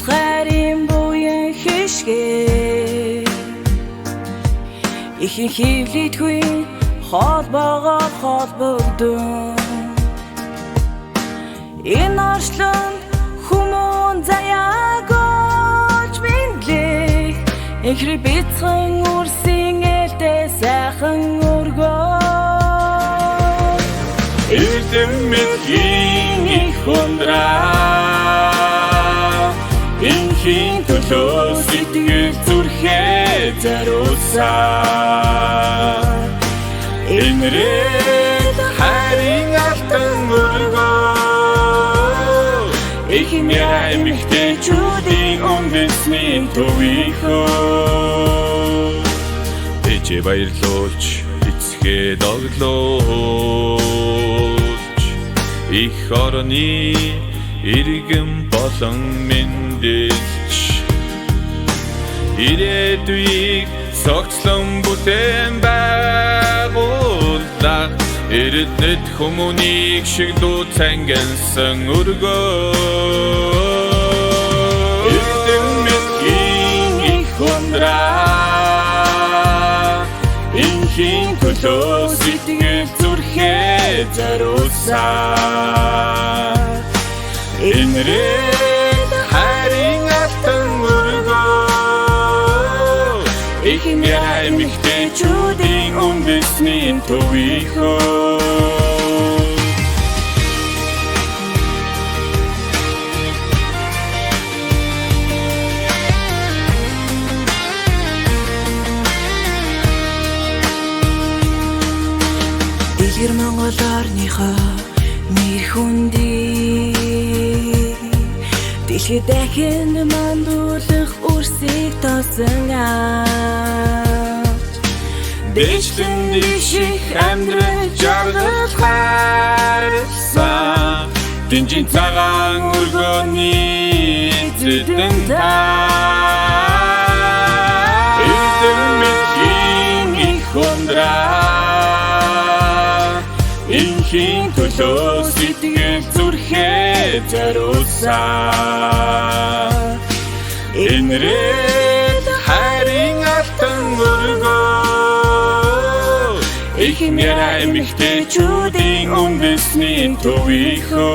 хайрын буян хишгээ их хөвлөдгүй холбоогоо холбогдсон энэ орчлон хүмүүн заяагож биндлээ ихри бицхэн үрсийн ээлтэй сайхан өргөө эрдэмтгийн их хундраа инхийн төлөө сэтгэл зүрхээ зориулсан энэрэд хайрын алтан өргөө их эмэгтэйчүүдийн үндэсний төвийнхөө тэжээ баярлуулж эцгээ доглуулж их орны иргэн болон мэндэлж ирээдүйг цогцлон бүтээн байгууллаа эрдэнэт хүмүүнийг шиг дуу цангилсан өргөө эрдэмтгийн их хундраа инхийн төлөө сэтгэл зүрхээ зориулсан энэрэд хайрын алтан өргөө их эмэгтэйчүүдийн үндэсний төвийнхөө Дэлгэр Монгол орныхоо нэр хүндий дэлхийд дахин мандуулах үрсийг тоосон дэжлэн дэших амьдрал жаргал хайрсан дэнжин цагаан өргөний эзэдэн та эрдэмтгийн их хундраа инхийн төлөө сэтгэл зүрхээ зориулсан энэрэд хайрын алтан өргөө их эмэгтэйчүүдийн үндэсний төвийнхөө